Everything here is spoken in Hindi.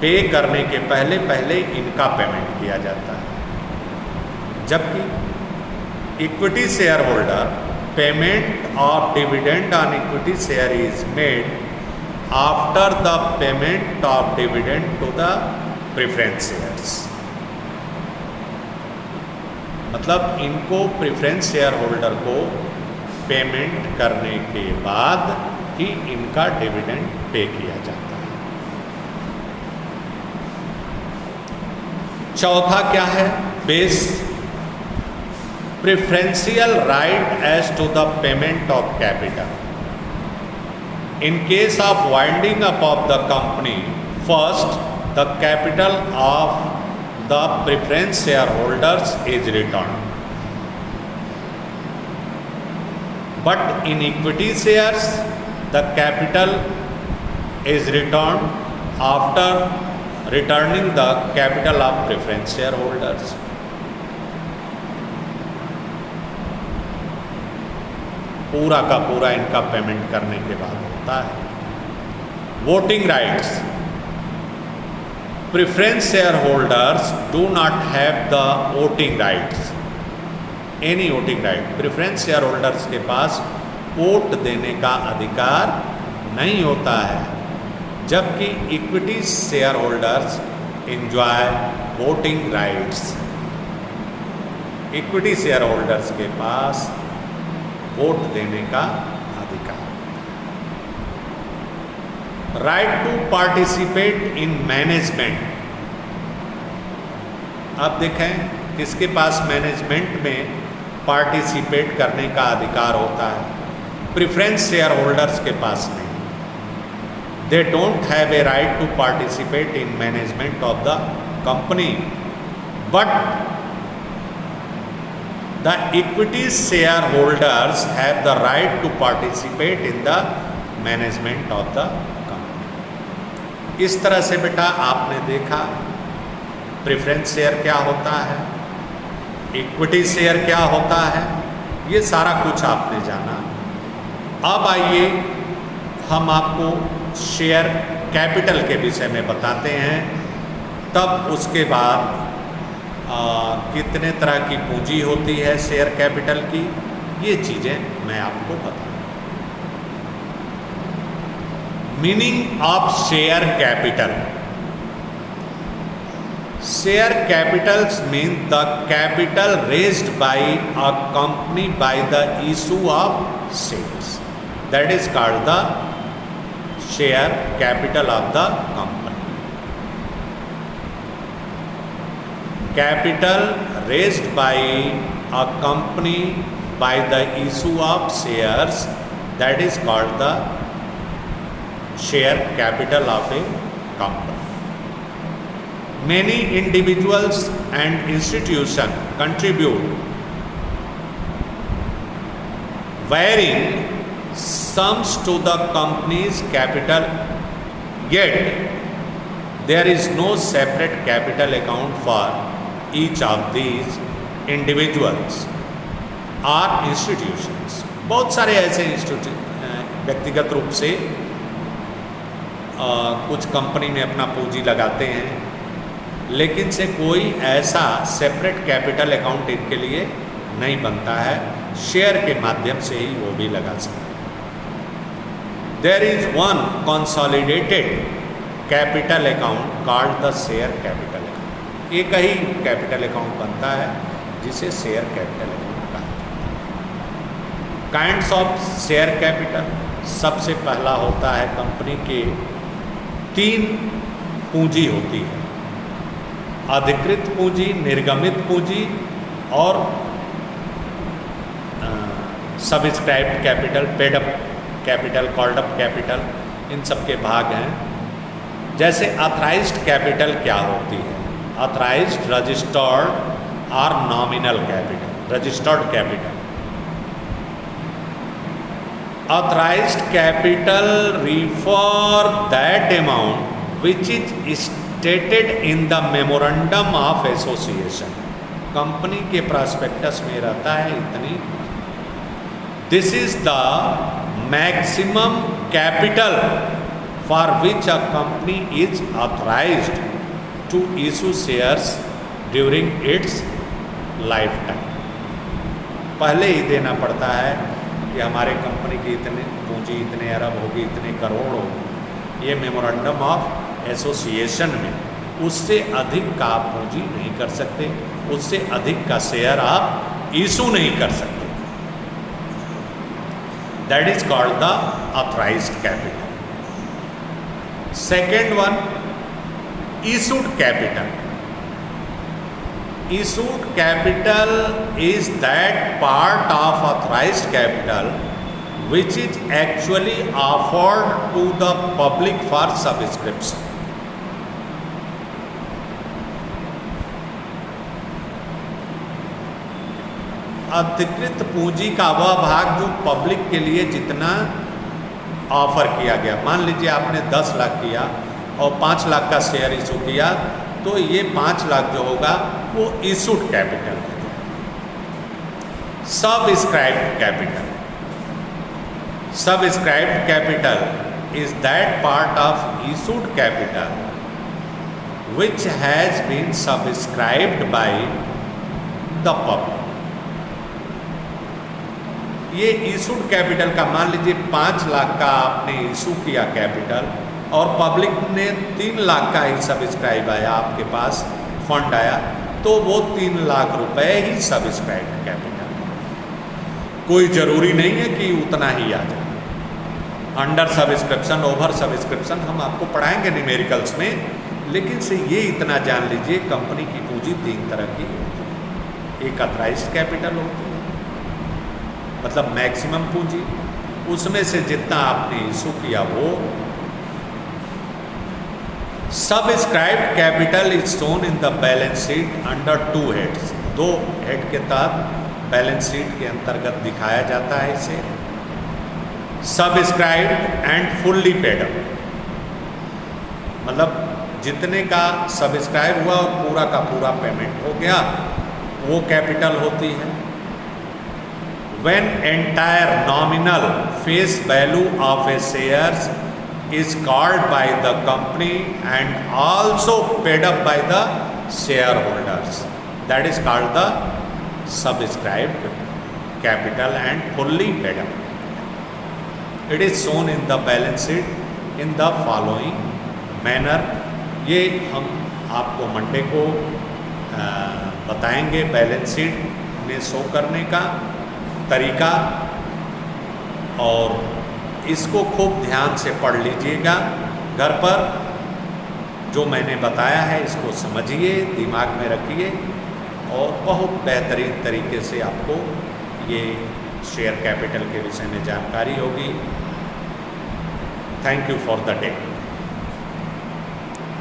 पे करने के पहले पहले इनका पेमेंट किया जाता है, जबकि equity share holder payment of dividend on equity share is made after the payment of dividend to the preference shares. मतलब इनको प्रेफरेंस शेयर होल्डर को पेमेंट करने के बाद ही इनका डिविडेंड पे किया जाता है। चौथा क्या है? Base preferential right as to the payment of capital. In case of winding up of the company, first the capital of the preference shareholders is returned. But in equity shares, the capital is returned after returning the capital of preference shareholders. पूरा का पूरा इनका पेमेंट करने के बाद होता है। Voting rights preference share holders do not have the voting rights, any voting right. Preference share holders के पास वोट देने का अधिकार नहीं होता है, जबकि equity share holders enjoy voting rights. Equity share holders के पास वोट देने का अधिकार। Right to participate in management. अब देखें किसके पास मैनेजमेंट में पार्टिसिपेट करने का अधिकार होता है? प्रेफरेंस शेयर होल्डर्स के पास नहीं। They don't have a right to participate in management of the company, but the equity shareholders have the right to participate in the management of the company। इस तरह से बेटा आपने देखा प्रेफरेंस शेयर क्या होता है, इक्विटी शेयर क्या होता है, ये सारा कुछ आपने जाना। अब आइए हम आपको शेयर कैपिटल के विषय में बताते हैं, तब उसके बाद कितने तरह की पूंजी होती है शेयर कैपिटल की, ये चीज़ें मैं आपको बताऊँ। Meaning of share capital. Share Capitals mean the capital raised bye a company by the issue of shares, that is called the share capital of the company. Capital raised by a company by the issue of shares, that is called the share capital of a company. Many individuals and institutions contribute varying sums to the company's capital, yet there is no separate capital account for each of these individuals or institutions। बहुत सारे ऐसे व्यक्तिगत रूप से कुछ कंपनी में अपना पूंजी लगाते हैं, लेकिन से कोई ऐसा सेपरेट कैपिटल अकाउंट इनके लिए नहीं बनता है, शेयर के माध्यम से ही वो भी लगा सकते। There is one consolidated capital account called the share capital. एक ही कैपिटल अकाउंट बनता है जिसे शेयर कैपिटल अकाउंट कहा जाता है। काइंड्स ऑफ शेयर कैपिटल, सबसे पहला होता है कंपनी के 3 पूंजी होती है, अधिकृत पूंजी, निर्गमित पूंजी और subscribed capital, paid up capital, called up capital, इन सब के भाग हैं। जैसे ऑथराइज्ड कैपिटल क्या होती है? ऑथराइज्ड, रजिस्टर्ड और nominal capital. Registered capital, authorised capital refer that amount which is stated in the memorandum of association. Company के प्रॉस्पेक्टस में रहता है इतनी। This is the maximum capital for which a company is authorised to issue shares during its lifetime. पहले ही देना पड़ता है कि हमारे कंपनी की इतनी पूंजी इतने अरब होगी, इतने करोड़ होगी। ये मेमोरेंडम ऑफ एसोसिएशन में उससे अधिक का आप पूंजी नहीं कर सकते, उससे अधिक का शेयर आप इशू नहीं कर सकते। That is called the authorised capital. Second one, issued capital. Issued capital is that part of authorized capital which is actually offered to the public for subscription. अधिकृत पूंजी का वह भाग जो पब्लिक के लिए जितना ऑफर किया गया। मान लीजिए आपने 10 लाख किया और 5 लाख का शेयर इशू किया, तो ये 5 लाख जो होगा वो इशूड कैपिटल है। Subscribed capital. Subscribed capital is that part of issued capital which has been subscribed by the public. ये इशूड कैपिटल का, मान लीजिए 5 लाख का आपने इशू किया कैपिटल और पब्लिक ने 3 लाख का ही सब्सक्राइब आया, आपके पास फंड आया, तो वो 3 लाख रुपए ही सब्सक्राइब कैपिटल। कोई ज़रूरी नहीं है कि उतना ही आ जाए। अंडर सब्सक्रिप्शन, ओवर सब्सक्रिप्शन हम आपको पढ़ाएंगे न्यूमेरिकल्स में, लेकिन से ये इतना जान लीजिए कंपनी की पूंजी 3 तरह की होती है। एक ऑथराइज्ड कैपिटल होती है, मतलब मैक्सिमम पूंजी, उसमें से जितना आपने इशू किया वो। Subscribed capital is shown in the balance sheet under 2 heads. 2 head के तहत बैलेंस शीट के अंतर्गत दिखाया जाता है इसे। सबस्क्राइब्ड एंड फुल्ली पेड अप, मतलब जितने का सब्सक्राइब हुआ और पूरा का पूरा पेमेंट हो गया, वो कैपिटल होती है। When entire nominal face value of a shares is called by the company and also paid up by the shareholders, that is called the subscribed capital and fully paid up. It is shown in the balance sheet in the following manner. ये हम आपको मंडे को बताएंगे बैलेंस शीट में शो करने का तरीका, और इसको खूब ध्यान से पढ़ लीजिएगा घर पर। जो मैंने बताया है इसको समझिए, दिमाग में रखिए और बहुत बेहतरीन तरीके से आपको ये शेयर कैपिटल के विषय में जानकारी होगी। Thank you for the day.